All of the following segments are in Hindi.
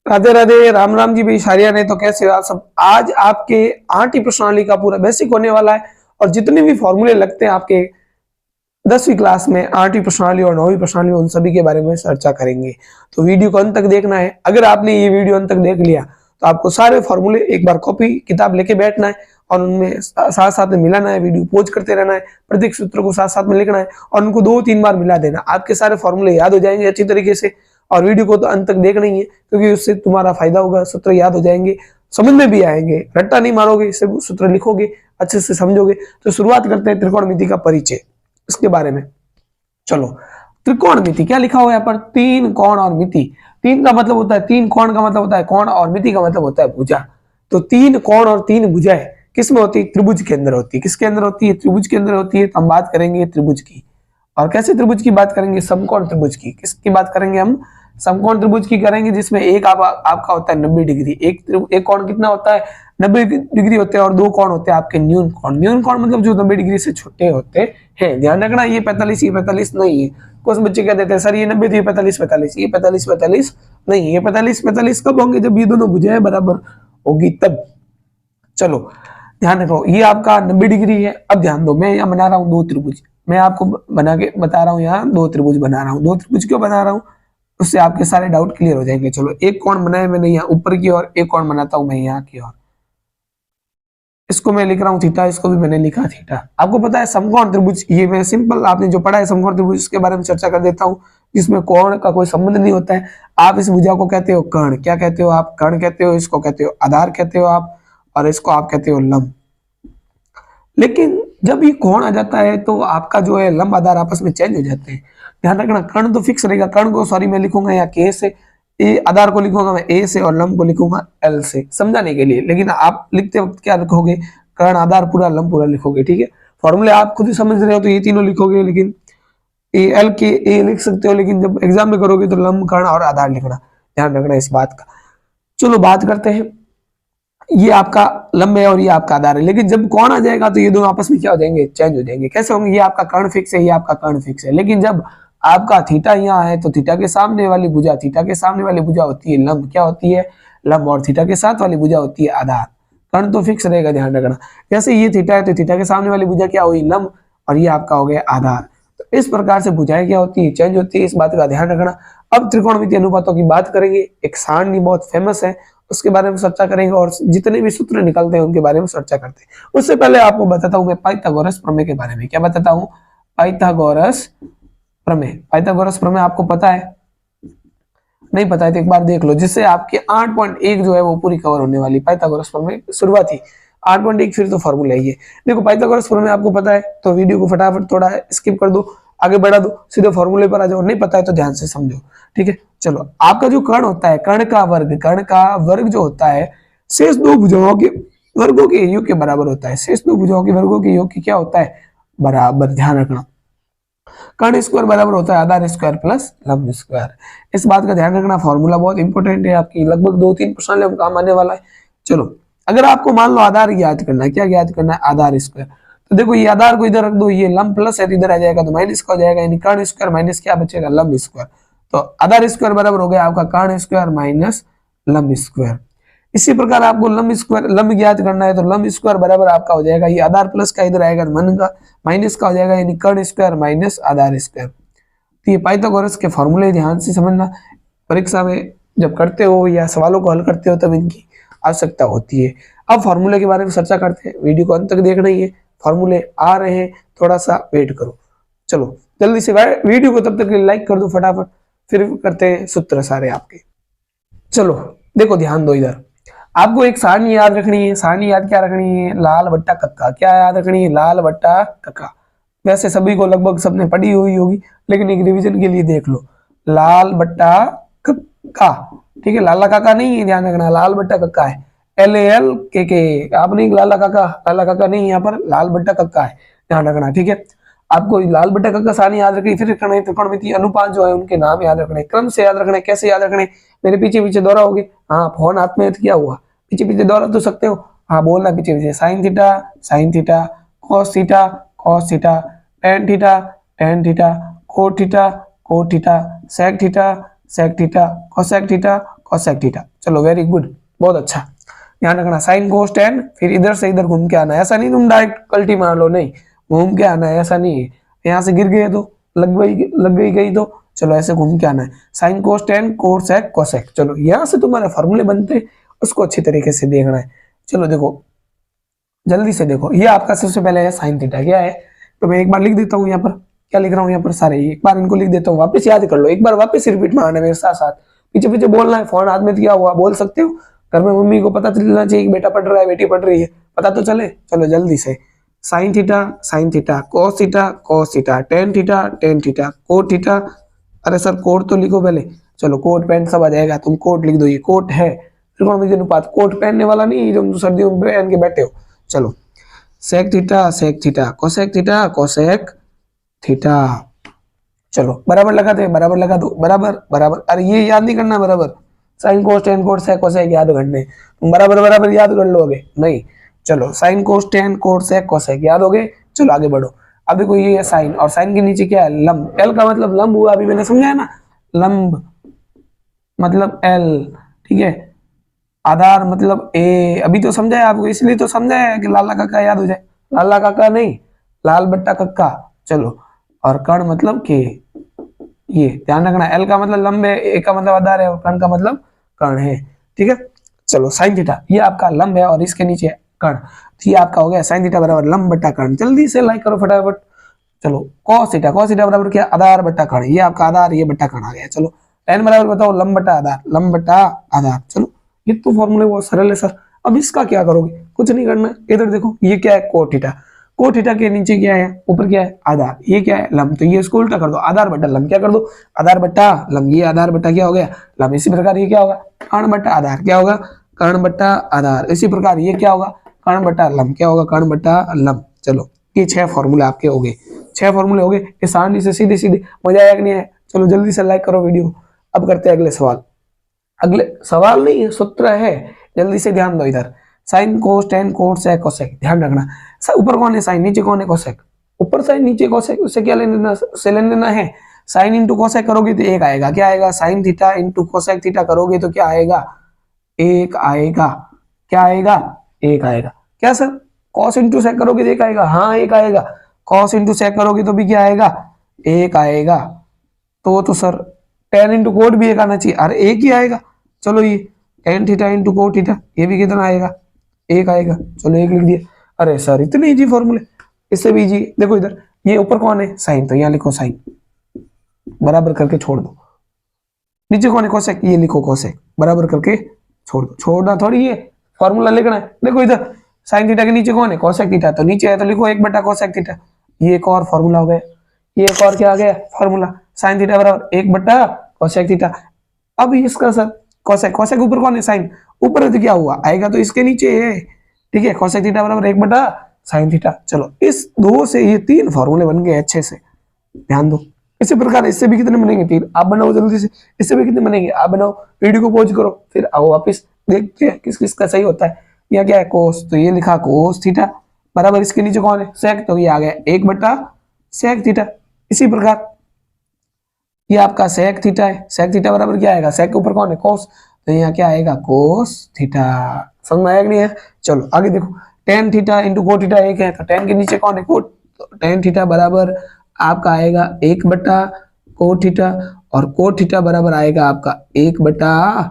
राधे राधे, राम राम जी भाई सारिया ने। तो कैसे हो आप सब? आज आपके आठ प्रश्नावली का पूरा बेसिक होने वाला है और जितने भी फॉर्मूले लगते हैं आपके 10वीं क्लास में, 8वीं प्रश्नावली और 9वीं प्रश्नावली, उन सभी के बारे में चर्चा करेंगे। तो वीडियो को अंत तक देखना है। अगर आपने ये वीडियो अंत तक देख लिया तो आपको सारे फॉर्मूले एक बार कॉपी किताब लेके बैठना है और उनमें साथ साथ में मिलाना है, वीडियो पॉज करते रहना है, प्रत्येक सूत्र को साथ साथ में लिखना है और उनको 2-3 बार मिला देना। आपके सारे फॉर्मूले याद हो जाएंगे अच्छी तरीके से। और वीडियो को तो अंत तक देखना ही है क्योंकि उससे तुम्हारा फायदा होगा, सूत्र याद हो जाएंगे, समझ में भी आएंगे, रट्टा नहीं मारोगे, सिर्फ सूत्र लिखोगे, अच्छे से समझोगे। तो शुरुआत करते हैं त्रिकोणमिति का परिचय, इसके बारे में। चलो, त्रिकोणमिति क्या लिखा हुआ है यहाँ पर? तीन कोण और मिति। तीन का मतलब होता है तीन, कोण का मतलब होता है कोण और मिति का मतलब होता है भुजा। तो तीन कोण और तीन भुजाएं किस में होती है? त्रिभुज के अंदर होती है। किसके अंदर होती है? त्रिभुज के अंदर होती है। तो हम बात करेंगे त्रिभुज की। और कैसे त्रिभुज की बात करेंगे? समकोण त्रिभुज की। किसकी बात करेंगे हम? समकोण त्रिभुज की करेंगे, जिसमें एक आपका होता है 90 डिग्री। एक कोण कितना होता है? 90 डिग्री होते हैं। और दो कोण होते हैं आपके न्यून कोण। न्यून कोण मतलब जो 90 डिग्री से छोटे होते हैं। ध्यान रखना, ये 45 ये 45 नहीं है। कुछ बच्चे कह देते हैं सर ये 90 तो ये 45 45, ये 45 45 नहीं, ये 45 45 कब होंगे? जब ये दोनों भुजाएं बराबर होगी तब। चलो ध्यान रखो, ये आपका 90 डिग्री है। अब ध्यान दो, मैं यहाँ बना रहा हूँ दो त्रिभुज। मैं आपको बना के बता रहा हूँ, यहाँ दो त्रिभुज बना रहा हूँ। दो त्रिभुज क्यों बना रहा हूँ? उससे आपके सारे डाउट क्लियर हो जाएंगे। चलो, एक कोण बनाया मैंने यहाँ ऊपर की ओर, एक कोण बनाता हूँ मैं यहाँ की ओर। इसको मैं लिख रहा हूँ थीटा, इसको भी मैंने लिखा थीटा। आपको पता है समकोण त्रिभुज, ये मैं सिंपल आपने जो पढ़ा है समकोण त्रिभुज, इसके बारे में चर्चा कर देता हूँ, जिसमें कोण का कोई संबंध नहीं होता है। आप इस भुजा को कहते हो कर्ण। क्या कहते हो आप? कर्ण कहते हो। इसको कहते हो आधार कहते हो आप, और इसको आप कहते हो लंब। लेकिन जब ये कोण आ जाता है तो आपका जो है लंब आधार आपस में चेंज हो जाते हैं। ध्यान रखना, कर्ण तो फिक्स रहेगा। कर्ण को सॉरी मैं लिखूंगा यहाँ के से, ए आधार को लिखूंगा मैं ए से, और लंब को लिखूंगा एल से, समझाने के लिए। लेकिन आप लिखते वक्त क्या लिखोगे? कर्ण आधार पूरा, लंब पूरा लिखोगे। ठीक है, फॉर्मूले आप खुद ही समझ रहे हो तो ये तीनों लिखोगे, लेकिन ए एल के ए लिख सकते हो, लेकिन जब एग्जाम में करोगे तो लंब, कर्ण और आधार लिखना। ध्यान रखना इस बात का। चलो बात करते हैं, ये आपका लंब है और ये आपका आधार है। लेकिन जब कोण आ जाएगा तो ये दोनों आपस में क्या हो जाएंगे? चेंज हो जाएंगे। कैसे होंगे? ये आपका कर्ण फिक्स है, ये आपका कर्ण फिक्स है। लेकिन जब आपका थीटा यहाँ है तो थीटा के सामने वाली भुजा, थीटा के सामने वाली भुजा होती है लंब। क्या होती है? लंब। और थीटा के साथ वाली भुजा होती है आधार। कर्ण तो फिक्स रहेगा, ध्यान रखना। जैसे ये थीटा है तो थीटा के सामने वाली भुजा क्या हुई? लंब। और ये आपका हो गया आधार। तो इस प्रकार से भुजाएं क्या होती है? चेंज होती है। इस बात का ध्यान रखना। अब त्रिकोणमितीय अनुपातों की बात करेंगे। एक सारणी बहुत फेमस है, उसके बारे में चर्चा करेंगे, और जितने भी सूत्र निकलते हैं उनके बारे में चर्चा करते हैं। उससे पहले आपको बताता हूं मैं पाइथागोरस प्रमेय के बारे में। क्या बताता हूं? पाइथागोरस प्रमेय। पाइथागोरस प्रमेय आपको पता है? नहीं पता है तो एक बार देख लो, जिससे आपके 8.1 जो है वो पूरी कवर होने वाली। पाइथागोरस प्रमेय शुरुआती 8.1, फिर तो फॉर्मूला है ये। देखो पाइथागोरस प्रमेय आपको पता है तो वीडियो को फटाफट थोड़ा स्किप कर दो, आगे बढ़ा दो, सीधे फॉर्मूले पर आ जाओ। नहीं पता है तो ध्यान से समझो। ठीक है, चलो। आपका जो कर्ण होता है, कर्ण का वर्ग जो होता है, शेष दो भुजाओं के वर्गों के योग के बराबर होता है। शेष दो भुजाओं के वर्गों के योग की क्या होता है? बराबर। ध्यान रखना, कर्ण स्क्वायर बराबर होता है आधार स्क्वायर प्लस लंब स्क्वायर। इस बात का ध्यान रखना, फॉर्मूला बहुत इंपॉर्टेंट है, आपकी लगभग 2-3 प्रश्न में काम आने वाला है। चलो, अगर आपको मान लो आधार याद करना है, क्या याद करना है? आधार स्क्वायर। तो देखो ये आधार को इधर रख दो, ये लंब प्लस है, इधर आ जाएगा तो माइनस का हो जाएगा, यानी कर्ण स्क्वायर माइनस क्या बचेगा? लंब स्क्वायर। तो आधार स्क्वायर बराबर हो गया आपका कर्ण स्क्वायर माइनस लंब स्क्वायर। इसी प्रकार आपको लंब स्क्वायर, लंब याद करना है तो लंब स्क्वायर बराबर आपका हो जाएगा, ये आधार प्लस का इधर आएगा मन का माइनस का हो जाएगा, यानी कर्ण स्क्वायर माइनस आधार स्क्वायर। तो ये पाइथागोरस के फॉर्मूले ध्यान से समझना, परीक्षा में जब करते हो या सवालों को हल करते हो तब इनकी आवश्यकता होती है। अब फॉर्मूले के बारे में चर्चा करते हैं, वीडियो को अंत तक देखना ही है, फॉर्मूले आ रहे हैं, थोड़ा सा वेट करो। चलो जल्दी से वीडियो को तब तक लाइक कर दो फटाफट, फिर करते हैं सूत्र सारे आपके। चलो देखो, ध्यान दो इधर, आपको एक सारणी याद रखनी है। सारणी याद क्या रखनी है? लाल बट्टा कक्का। क्या याद रखनी है? लाल बट्टा कक्का। वैसे सभी को लगभग सबने पढ़ी हुई होगी, लेकिन एक रिवीजन के लिए देख लो, लाल बट्टा कक्का। ठीक है, लाला काका नहीं है, ध्यान रखना, लाल बट्टा कक्का है। LAL के आप नहीं, लाला काका नहीं, यहाँ पर लाल बट्टा कक्का है, ध्यान रखना। ठीक है, आपको लाल बट्टा कक्का सारणी याद रखनी। फिर त्रिकोणमितीय अनुपात जो है उनके नाम याद रखने, क्रम से याद रखने। कैसे याद रखने? मेरे पीछे पीछे दोहराओगे। हाँ, फोन हाथ में किया हुआ, पीछे पीछे दोहरा तो सकते हो। हाँ, बोलना पीछे पीछे। Sine theta, cos theta, tan theta, cot theta, sec theta, cosec cosec theta. चलो वेरी गुड, बहुत अच्छा। ध्यान रखना साइन कोस टेन, फिर इधर से इधर घूम के आना है। ऐसा नहीं तुम डायरेक्ट कल्टी मार लो, नहीं, घूम के आना है, ऐसा नहीं है। यहाँ से गिर गए तो लग गई तो चलो ऐसे घूम के आना है। Sine cos ten cosec cosec. चलो यहाँ से तुम्हारे फॉर्मूले बनते हैं, उसको अच्छी तरीके से देखना है। चलो देखो जल्दी से देखो, ये आपका सबसे पहले है साइन थीटा। क्या है तो मैं एक बार लिख देता हूँ यहाँ पर, क्या लिख रहा हूँ यहाँ पर सारे, एक बार इनको लिख देता हूँ, वापस याद कर लो, एक बार वापस रिपीट मारना मेरे साथ साथ, पीछे पीछे बोलना है। फोन हाथ में दिया हुआ बोल सकते हो, घर में मम्मी को पता चलना चाहिए कि बेटा पढ़ रहा है बेटी पढ़ रही है, पता तो चले। चलो जल्दी से, sine theta cos theta tan theta cot theta. अरे सर कोट तो लिखो पहले, चलो कोट पैंट सब आ जाएगा, तुम कोट लिख दो, ये कोट है त्रिकोणमिति अनुपात, कोट पहनने वाला नहीं जो सर्दियों में पहन के बैठे हो। चलो सेक थीटा कोसेक थीटा। चलो बराबर लगाते हैं, बराबर लगा दो, बराबर बराबर। अरे ये याद नहीं करना बराबर, sine cos ten cosec cosec याद करने, तुम बराबर बराबर याद कर लोगे नहीं। चलो sine cos ten cosec cosec याद हो गए। चलो आगे बढ़ो। अब देखो ये है साइन, और साइन के नीचे क्या है, लंब। एल का मतलब लंब हुआ, अभी मैंने समझाया ना, लंब मतलब एल, ठीक है। आधार मतलब ए, अभी तो समझाया आपको, इसलिए तो समझाया कि लाला काका याद हो जाए। लाला काका नहीं, लाल बट्टा कक्का। चलो और कर्ण मतलब के, ये ध्यान रखना, एल का मतलब लंब है, ए का मतलब आधार है, और कर्ण का मतलब कर्ण है, ठीक है। चलो साइन थीटा ये आपका लंब है और इसके नीचे कर्ण, तो ये आपका हो गया साइन थीटा बराबर लंब बट्टा कर्ण। जल्दी से लाइक करो फटाफट। चलो कॉस थीटा बराबर क्या, आधार बट्टा कर्ण, ये आपका आधार, ये बट्टा कर्ण आ गया। चलो टेन बराबर बताओ लंब बट्टा आधार, लंब बट्टा आधार। चलो ये तो फॉर्मूले बहुत सरल है सर। अब इसका क्या करोगे, कुछ नहीं करना, इधर देखो ये क्या है कोट थीटा के नीचे क्या है, ऊपर क्या है आधार, ये क्या है लंब, तो ये इसको उल्टा कर दो, आधार बट्टा लंब। क्या कर दो, आधार बट्टा लंब, ये आधार बट्टा क्या हो गया लंब। इसी प्रकार ये क्या होगा, कर्ण बट्टा आधार, क्या होगा कर्ण बट्टा आधार। इसी प्रकार ये क्या होगा, कर्ण बट्टा लंब, क्या होगा कर्ण बट्टा लंब। चलो ये 6 फॉर्मूले आपके हो गए, 6 फॉर्मूले हो गए आसानी से, सीधे सीधे। मजा आया कि नहीं है। चलो जल्दी से लाइक करो वीडियो। अब करते हैं अगले सवाल। अगले सवाल नहीं है, सूत्र है, जल्दी से ध्यान दो इधर। Sine cos ten cosec cosec, ध्यान रखना। ऊपर कौन है साइन, नीचे कौन है कोसेक। ऊपर साइन नीचे कोसेक, उससे क्या लेना, से लेना है। साइन इंटू कोसेक करोगे तो एक आएगा, क्या आएगा, sine theta into cosec theta करोगे तो क्या आएगा, एक आएगा। क्या आएगा, एक आएगा। क्या सर कॉस इंटू सेक करोगे तो एक आएगा, हाँ एक आएगा। कॉस इंटू सेक करोगे तो भी क्या आएगा, एक आएगा। तो सर टेन इंटू कोट भी एक आना चाहिए, अरे एक ही आएगा। चलो ये tan theta into cot theta, ये भी कितना आएगा, एक आएगा। चलो एक लिख दिया। अरे सर इतने इजी फॉर्मूले, इससे भी इजी। देखो इधर ये ऊपर कौन है साइन, तो यहाँ लिखो साइन, बराबर करके छोड़ दो। नीचे कौन है कोसेक, ये लिखो कोसेक, बराबर करके छोड़ दो। छोड़ना थोड़ी, ये फॉर्मूला लिखना है। देखो इधर साइन थीटा के नीचे कौन है कोसेक थीटा, तो नीचे है तो लिखो एक बटा कोसेक थीटा। ये एक और फॉर्मूला हो गया, ये एक और क्या आ गया फॉर्मूला, साइन थीटा बराबर एक बटा कोसेक थीटा। अब इसका सर कोसेक, कोसेक ऊपर कौन है साइन, ऊपर है तो क्या हुआ आएगा तो इसके नीचे है, ठीक है। कोसेक थीटा बराबर एक बटा साइन थीटा। चलो इस दो से ये 3 फॉर्मूले बन गए अच्छे से, ध्यान दो। इसी प्रकार इससे भी कितने बनेंगे, 3। आप बनाओ जल्दी से, इससे भी कितने बनेंगे आप बनाओ। वीडियो को पॉज करो, फिर आओ वापिस देखते हैं किस किस का सही होता है। यहाँ क्या है कोस, तो ये लिखा कोस थीटा बराबर इसके नीचे कौन है सेक, तो ये आ गया एक बटा सेक थीटा। इसी प्रकार ये आपका सेक थीटा है, सेक थीटा बराबर क्या आएगा, सेक के ऊपर कौन है कोस, तो यहाँ क्या आएगा कोस थीटा। समझ में आया कि नहीं है। चलो आगे देखो, tan theta into cot theta एक है, तो टेन के नीचे कौन है कोट, तो टेन थीटा बराबर आपका आएगा एक बटा कोट थीटा, और कोट थीटा बराबर आएगा आपका एक बटा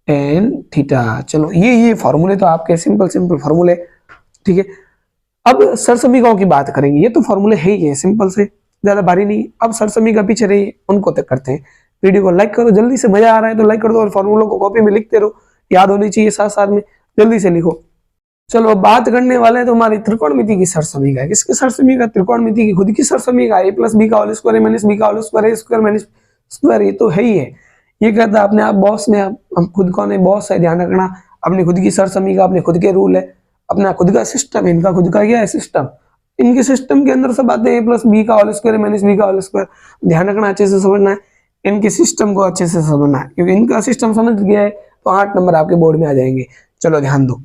टेन थीटा। चलो ये फॉर्मूले तो आपके सिंपल फॉर्मूले, ठीक है। अब सरसमीकाओं की बात करेंगे, ये तो फॉर्मूले है ही है सिंपल से, ज्यादा भारी नहीं। अब सरसमीका पीछे रही उनको तक करते हैं। वीडियो को लाइक करो जल्दी से, मजा आ रहा है तो लाइक कर दो, और फॉर्मूलों को कॉपी में लिखते रहो, याद होनी चाहिए साथ साथ में, जल्दी से लिखो। चलो अब बात करने वाले हैं तो हमारी त्रिकोणमिति की सरसमीका है। किसकी सरसमीका, त्रिकोणमिति की खुद की सरसमीका, a प्लस बी का होल स्क्वायर माइनस बी का whole square a square minus square, ये तो है ही है। ये कहता है अपने आप बॉस में, हम खुद कौन है बॉस है, ध्यान रखना। अपनी खुद की सरसमीका, अपने खुद के रूल है, अपना खुद का सिस्टम है, इनका खुद का क्या है सिस्टम। इनके सिस्टम के अंदर सब आते हैं, a प्लस बी का होल स्क्वायर माइनस बी का होल स्क्वायर। ध्यान रखना, अच्छे से समझना है, इनके सिस्टम को अच्छे से समझना है, क्योंकि इनका सिस्टम समझ गया है तो 8 नंबर आपके बोर्ड में आ जाएंगे। चलो ध्यान दो,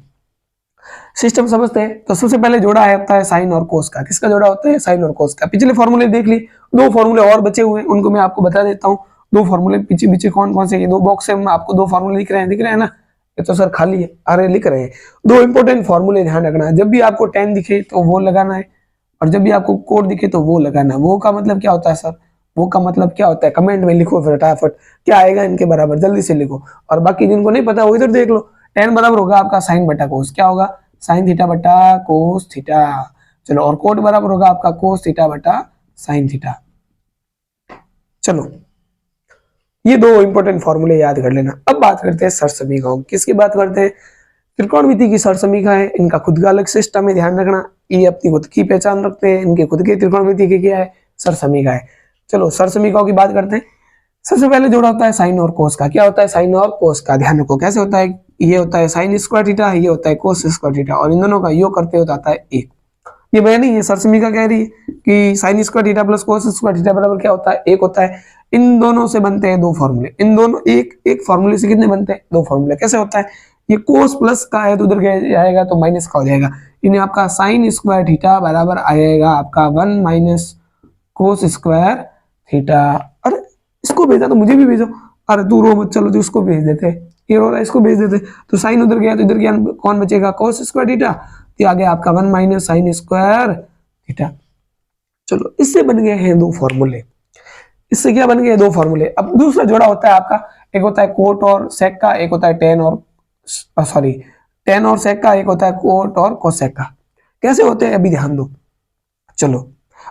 सिस्टम समझते हैं। तो सबसे पहले जोड़ा है होता है साइन और कोस का। किसका जोड़ा होता है, साइन और कोस का। पिछले फॉर्मूले देख लिए, 2 फॉर्मूले और बचे हुए हैं, उनको मैं आपको बता देता हूँ। दो फॉर्मूले पीछे पीछे कौन कौन से, ये दो बॉक्स में आपको दो फॉर्मूले दिख रहे हैं ना, ये तो सर खाली है, अरे लिख रहे हैं। दो इंपॉर्टेंट फॉर्मूले ध्यान रखना है, जब भी आपको tan दिखे तो वो लगाना है, और जब भी आपको कोड दिखे तो वो लगाना है। वो का मतलब क्या होता है सर, वो का मतलब क्या होता है, कमेंट में लिखो फटाफट, क्या आएगा इनके बराबर, जल्दी से लिखो। और बाकी जिनको नहीं पता वो इधर देख लो, tan बराबर होगा आपका साइन बटा कोस, क्या होगा, साइन थीटा बटा कोस थीटा। चलो, और कोट बराबर होगा आपका कोस थीटा बटा साइन थीटा। चलो, ये दो इंपॉर्टेंट फॉर्मूले याद कर लेना। अब बात करते हैं सरसमीकाओं, किसकी बात करते हैं, त्रिकोणमिति की सरसमीका है, इनका खुद का अलग सिस्टम है, ध्यान रखना, ये अपनी खुद की पहचान रखते हैं, इनके खुद के त्रिकोणमिति की क्या है, सरसमीका है। चलो सरसमीकाओं की बात करते हैं। सबसे पहले जोड़ा होता है साइन और कोस का, क्या होता है साइन और कोस का, ध्यान रखो कैसे होता है, ये होता है साइन स्क्वायर थीटा, ये होता है कोस स्क्वायर थीटा, और इन दोनों का योग करते होता आता है एक। ये मैं नहीं, ये सरसमीका कह रही है कि sine square theta plus cos square theta बराबर क्या होता है, एक होता है। इन दोनों से बनते हैं दो फॉर्मूले, इन दोनों एक फॉर्मूले से कितने बनते हैं, दो फॉर्मूले। कैसे होता है, ये कोस प्लस का है तो उधर जाएगा तो माइनस का हो जाएगा, इन्हें आपका साइन स्क्वायर थीटा बराबर आएगा आपका 1 माइनस कोस स्क्वायर थीटा। अरे इसको भेजा तो मुझे भी भेजो, अरे तू रो मत, चलो जो उसको भेज देते, ये रो रहा है इसको भेज देते, तो साइन उधर गया तो इधर क्या कौन बचेगा, कोस स्क्वायर थीटा, तो आ गया आपका 1 माइनस साइन स्क्वायर थीटा। चलो, इससे बन गए हैं दो फॉर्मूले, इससे क्या बन गए दो फॉर्मूले। अब दूसरा जोड़ा होता है आपका, एक होता है कोट और सेक का, एक होता है टेन और सेक का, एक होता है कोट और कोसेक का। कैसे होते हैं अभी ध्यान दो। चलो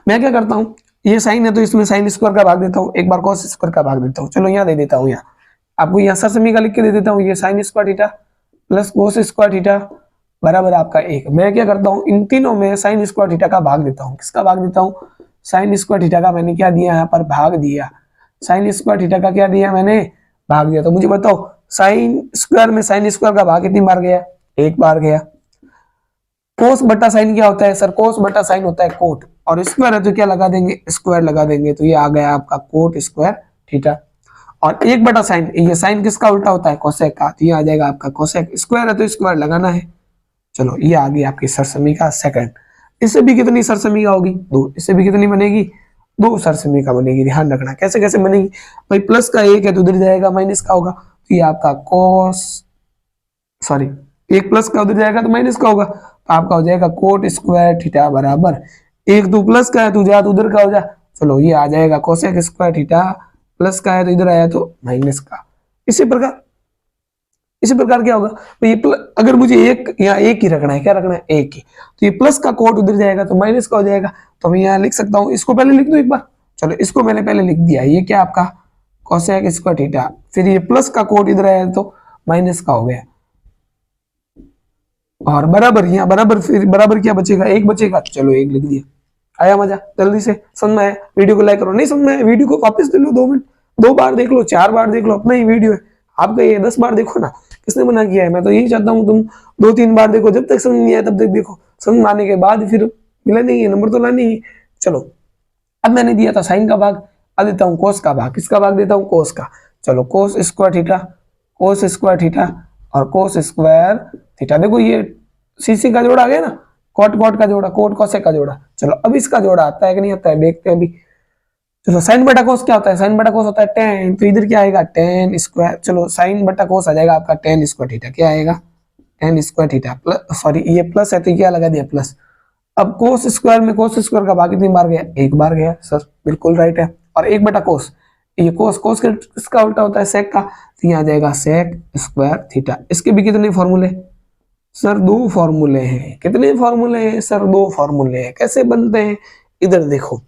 मैं क्या करता हूँ, ये साइन है तो इसमें साइन स्क्वायर का भाग देता हूँ, एक बार कोस स्क्वायर का भाग देता हूँ। चलो यहाँ दे देता हूँ, यहाँ आपको यहाँ सरसमीका लिख के दे देता हूँ, ये sine square theta plus cos square theta बराबर आपका एक। मैं क्या करता हूँ, इन तीनों में साइन स्क्वायर थीटा का भाग देता हूँ। किसका भाग देता हूँ, साइन स्क्वायर थीटा का मैंने क्या दिया यहाँ पर, भाग दिया। साइन स्क्वायर थीटा का क्या दिया मैंने, भाग दिया। तो मुझे बताओ साइन स्क्वायर में साइन स्क्वायर का भाग कितनी बार गया, एक बार गया। कोस बटा साइन क्या होता है सर, कोस बटा साइन होता है कोट, और स्क्वायर है तो क्या लगा देंगे, स्क्वायर लगा देंगे, तो ये आ गया आपका कोट स्क्वायर थीटा। और एक बटा साइन, ये साइन किसका उल्टा होता है, कोसेक का, तो ये आ जाएगा आपका कोसेक। स्क्वायर है तो स्क्वायर लगाना है। चलो, ये आ गई आपकी सरसमीका सेकंड। इससे भी कितनी सरसमीका होगी, दो। इससे भी कितनी बनेगी, दो सरसमीका बनेगी। ध्यान रखना कैसे कैसे बनेगी भाई, प्लस का एक है तो उधर जाएगा माइनस का होगा, तो ये आपका एक प्लस का उधर जाएगा तो माइनस का होगा, तो आपका हो जाएगा कोट स्क्वायर थीटा बराबर एक। तो प्लस का है तो जा तो उधर का हो जा, चलो ये आ जाएगा कोसेक स्क्वायर थीटा, प्लस का है तो इधर आया तो माइनस का। इसी प्रकार क्या होगा तो ये अगर मुझे एक यहाँ एक ही रखना है, क्या रखना है, एक ही, तो ये प्लस का कोट उधर जाएगा तो माइनस का हो जाएगा। तो मैं यहाँ लिख सकता हूँ, इसको पहले लिख दूं एक बार। चलो, इसको मैंने पहले लिख दिया, ये क्या आपका कोसेक स्क्वायर थीटा, फिर ये प्लस का कोट इधर आया तो माइनस का हो गया, और बराबर यहाँ बराबर, फिर बराबर क्या बचेगा, एक बचेगा। चलो एक लिख दिया। आया मजा, जल्दी से समझ में आया, वीडियो को लाइक करो, नहीं समझ में आया वीडियो को वापस ले लो, 2 मिनट, 2 बार देख लो, 4 बार देख लो, अपना ही वीडियो है आपका, ये 10 बार देखो ना, किसने मना किया है। मैं तो यही चाहता हूँ तुम 2-3 बार देखो, जब तक समझ नहीं आया तब तक देखो, समझ आने के बाद फिर मिला नहीं है नंबर तो लानी ही। चलो, अब मैंने दिया था साइन का भाग, अब देता हूँ कोस का भाग। किसका भाग देता हूँ, कोस का। चलो, कोस स्क्वायर थीटा और कोस स्क्वायर थीटा। देखो ये सीसी का जोड़ा आ गया ना, कोट का जोड़ा, कोट कोसेक का जोड़ा। चलो, अब इसका जोड़ा आता है कि नहीं आता है, देखते हैं अभी। चलो, साइन बटा कोस क्या होता है, साइन बटा कोस होता है टेन, तो इधर क्या आएगा, टेन स्क्वायर। चलो, साइन बटा कोस आ जाएगा आपका टेन स्क्वायर थीटा, क्या आएगा, टेन स्क्वायर थीटा प्लस, ये प्लस है तो क्या लगा दिया, प्लस। अब कोस स्क्वायर में कोस स्क्वायर का भाग कितनी बार गया, एक बार गया सर, बिल्कुल राइट है। और एक बटा कोस, ये कोस किसका उल्टा होता है, सेक का, तो यहाँ आ जाएगा सेक स्क्वायर थीटा। इसके भी कितने फॉर्मूले सर, 2 फॉर्मूले हैं। कितने फॉर्मूले हैं सर, 2 फॉर्मूले हैं। कैसे बनते हैं, इधर देखो।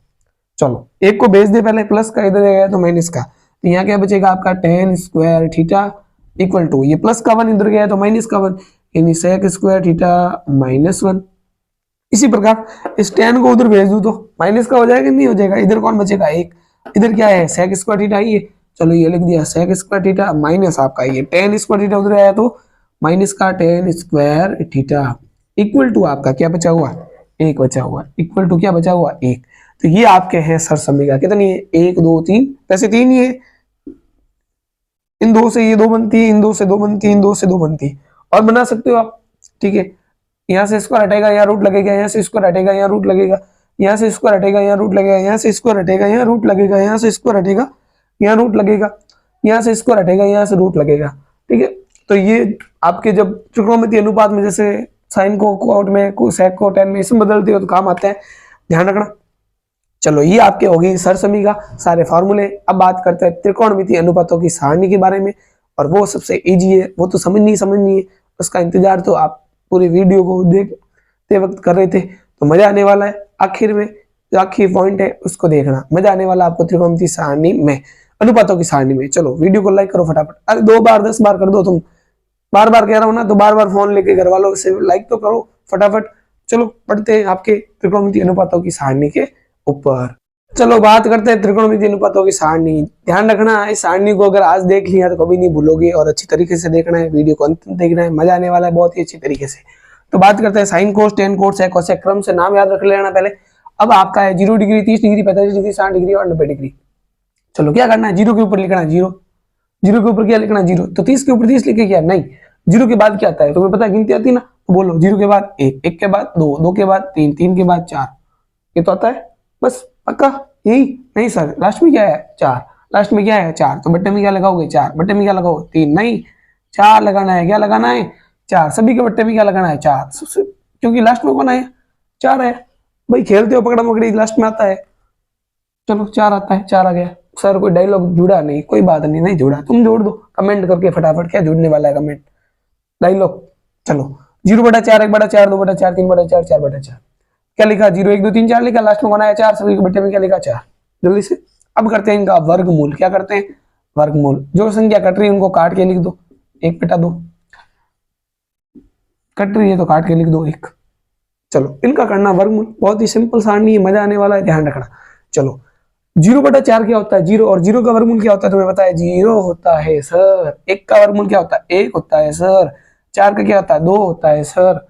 चलो, एक को भेज दे पहले, प्लस का इधर गया तो माइनस का, तो यहाँ क्या बचेगा आपका tan square theta equal to, ये प्लस का 1 इधर गया तो माइनस का 1, यानी सेक स्क्वायर थीटा -1। इसी प्रकार इस टेन को उधर भेज दूं तो माइनस का हो जाएगा, नहीं हो जाएगा, इधर कौन बचेगा, एक। इधर क्या है, सेक स्क्वायर थीटा ही है। चलो, ये लिख दिया सेक स्क्वायर थीटा माइनस आपका ये टेन स्क्वायर थीटा उधर आया तो माइनस का tan square theta equal to आपका क्या बचा हुआ, एक बचा हुआ, इक्वल टू क्या बचा हुआ, एक। तो ये आपके हैं सरसमीका, कितनी है, 1 2 3, वैसे 3 ही है, इन 2 से ये 2 बनती है, इन 2 से 2 बनती है, इन 2 से 2 बनती है, और बना सकते हो आप, ठीक है। यहाँ से स्क्वायर हटेगा, यहाँ रूट लगेगा, यहाँ से स्क्वायर हटेगा, यहाँ रूट लगेगा, यहाँ से स्क्वायर हटेगा, यहाँ रूट लगेगा, यहाँ से स्क्वायर हटेगा, यहाँ रूट लगेगा, यहाँ से स्क्वायर हटेगा, यहाँ रूट लगेगा, यहाँ से स्क्वायर हटेगा, यहाँ से रूट लगेगा, ठीक है। तो ये आपके जब त्रिकोणमितीय अनुपात में जैसे साइन को कोट में, सेक को टेन में इसमें बदलते हो तो काम आते हैं, ध्यान रखना। चलो ये आपके हो गई सरसमी का सारे फॉर्मूले। अब बात करते हैं त्रिकोणमितीय अनुपातों की सारणी के बारे में, और वो सबसे इजी है, वो तो समझनी है, उसका इंतजार तो आप पूरी वीडियो को देखते वक्त कर रहे थे, तो मजा आने वाला है। आखिर में जो आखिरी पॉइंट है उसको देखना, मजा आने वाला आपको त्रिकोणमितीय सारणी में, अनुपातों की सारणी में। चलो वीडियो को लाइक करो फटाफट, अरे 2 बार 10 बार कर दो, तुम बार बार कह रहा हूं ना, तो बार बार फोन लेके घर वालों से लाइक तो करो फटाफट। चलो पढ़ते हैं आपके त्रिकोणमितीय अनुपातों की सारणी के ऊपर। चलो बात करते हैं त्रिकोणमितीय अनुपातों की सारणी। ध्यान रखना, इस सारणी को अगर आज देख लिया तो कभी नहीं भूलोगे, और अच्छी तरीके से देखना है, वीडियो को अंत तक देखना है, मजा आने वाला है बहुत ही अच्छी तरीके से। तो बात करते हैं साइन कोस, टेन कोस, सेक कोसेक, क्रम से नाम याद रख लेना पहले। अब आपका है 0 डिग्री, 30 डिग्री, 45 डिग्री, 60 डिग्री और 90 डिग्री। चलो क्या करना है, 0 के ऊपर लिखना है 0, 0 के ऊपर क्या लिखना है 0, तो 30 के ऊपर 30 लिखे क्या, नहीं 0 के बाद क्या आता है, तुम्हें पता है गिनती आती है ना, तो बोलो 0 के बाद 1, 1 के बाद 2, 2 के बाद 3, 3 के बाद 4, ये तो आता है बस, पक्का यही, नहीं सर लास्ट में क्या है 4, लास्ट में क्या है 4, तो बट्टे में क्या लगाओगे 4, बट्टे में क्या लगाओगे 3, नहीं 4 लगाना है, क्या लगाना है 4, सभी के बट्टे में क्या लगाना है 4, क्योंकि लास्ट में कौन है 4 है भाई, खेलते हो पकड़ा पकड़ी लास्ट में आता है, चलो 4 आता है, 4 आ गया। सर कोई डायलॉग जुड़ा नहीं, कोई बात नहीं, नहीं जुड़ा तुम जोड़ दो कमेंट करके फटाफट, क्या जुड़ने वाला है कमेंट डायलॉग। चलो 0/4, 1/4, 2/4, 3/4, 4/4, क्या लिखा 0, 1, 2, 3, 4 लिखा, लास्ट में कौन आया 4, सभी के बट्टे में क्या लिखा 4, जल्दी से। अब करते हैं इनका वर्गमूल, क्या करते हैं वर्गमूल, जो संख्या कट रही है उनको काट के लिख दो, 1/2 कट रही है तो काट के लिख दो 1। चलो इनका करना वर्गमूल, बहुत ही सिंपल सारणी है, मजा आने वाला है, ध्यान रखना। चलो 0/4 क्या होता है 0, और 0 का वर्गमूल क्या होता है तुम्हें पता है 0 होता है सर। 1 का वर्गमूल क्या होता है 1 होता है सर। 4 का क्या होता है 2 होता है सर।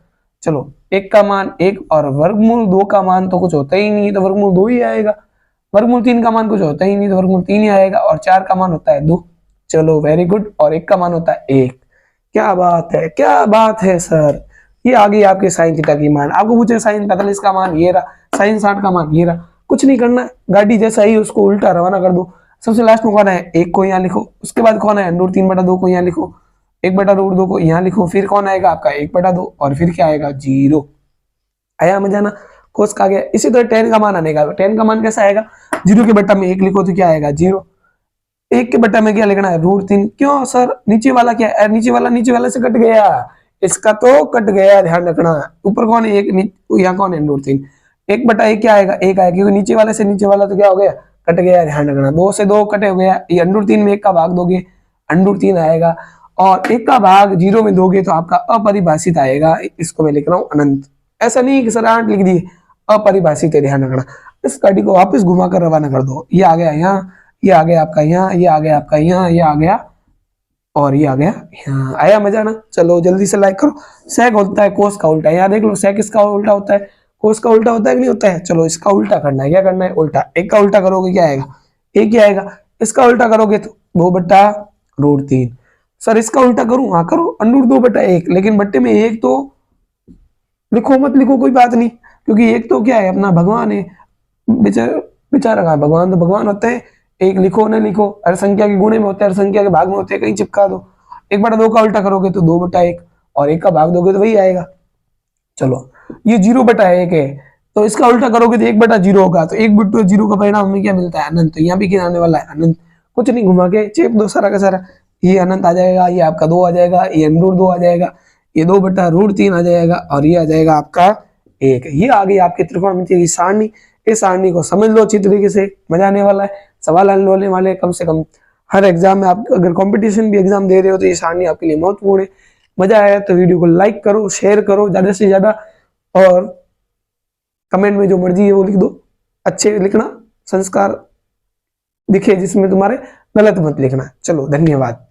चलो 1 का मान 1 और वर्गमूल 2 का मान तो कुछ होता ही नहीं, तो वर्गमूल 2 ही आएगा। वर्गमूल 3 का मान कुछ होता ही नहीं, तो वर्गमूल 3 ही आएगा, और 4 का मान होता है 2। चलो वेरी गुड, और 1 का मान होता है 1। क्या बात है, क्या बात है सर। ये आ गई आपके साइन थीटा की मान। आपको पूछे साइन 45 का मान ये रहा, साइन 60 का मान ये रहा, कुछ नहीं करना, गाड़ी जैसा ही उसको उल्टा रवाना कर दो। सबसे लास्ट में कौन है 1 को यहाँ लिखो, उसके बाद कौन है √3/2 को यहाँ लिखो, 1/√2 को यहाँ लिखो, फिर कौन आएगा आपका 1/2, और फिर क्या आएगा 0। आया मजा ना, कोस का गया। इसी तरह 10 का मान आने का, 10 का मान कैसा आएगा 0 के बट्टा में 1 लिखो तो क्या आएगा 0, 1 के बट्टा में क्या लिखना है √3। क्यों सर, नीचे वाला क्या है, नीचे वाला से कट गया, इसका तो कट गया, ध्यान रखना। ऊपर कौन है 1, यहाँ कौन है √3, 1/1 क्या आएगा 1 आएगा, क्योंकि नीचे वाले से नीचे वाला तो क्या हो गया कट गया, ध्यान रखना। 2 से 2 कटे हो गया, ये √3 में 1 का भाग दोगे √3 आएगा, और 1 का भाग 0 में दोगे तो आपका अपरिभाषित आएगा। इसको मैं लिख रहा हूँ अनंत, ऐसा नहीं कि सर 8 लिख दिए, अपरिभाषित है, ध्यान रखना। इस गाड़ी को वापस घुमा कर रवाना कर दो, ये आ गया यहाँ, ये आ गया आपका यहाँ, ये आ गया आपका यहाँ, ये आ गया और ये आ गया यहाँ। आया मजा ना। चलो जल्दी से लाइक करो। सेक होता है कोस का उल्टा, यहाँ देख लो सेक इसका उल्टा होता है, कोस का उल्टा होता है कि नहीं होता है। चलो इसका उल्टा करना है, क्या करना है उल्टा। 1 का उल्टा करोगे क्या आएगा 1 ही आएगा, इसका उल्टा करोगे तो 2/√3। सर इसका उल्टा करूं, हाँ करो, √2/1, लेकिन बट्टे में 1 तो लिखो मत लिखो कोई बात नहीं, क्योंकि 1 तो क्या है अपना भगवान है, बेचारा का भगवान तो भगवान होते हैं। 1 लिखो ना लिखो, हर संख्या के गुणे में होते हैं, हर संख्या के भाग में होते हैं, कहीं चिपका दो। 1/2 का उल्टा करोगे तो 2/1, और 1 का भाग दोगे तो वही आएगा। चलो ये 0/1 है, तो इसका उल्टा करोगे तो 1/0 होगा, तो 1/0 का परिणाम हमें क्या मिलता है अनंत। तो यहाँ भी क्या आने वाला है अनंत, कुछ नहीं घुमा के चेप दो सारा का सारा, ये अनंत आ जाएगा, ये आपका 2 आ जाएगा, ये √2 आ जाएगा, ये 2/√3 आ जाएगा, और ये आ जाएगा आपका 1। ये आ गई आपकी त्रिकोणमितीय की सारणी। इस सारणी को समझ लो अच्छी तरीके से, मजा आने वाला है, सवाल हल होने वाले कम से कम हर एग्जाम में। आप अगर कंपटीशन भी एग्जाम दे रहे हो तो ये सारणी आपके लिए महत्वपूर्ण है। मजा आया तो वीडियो को लाइक करो, शेयर करो ज्यादा से ज्यादा, और कमेंट में जो मर्जी है वो लिख दो, अच्छे लिखना, संस्कार दिखे जिसमें तुम्हारे, गलत मत लिखना। चलो धन्यवाद।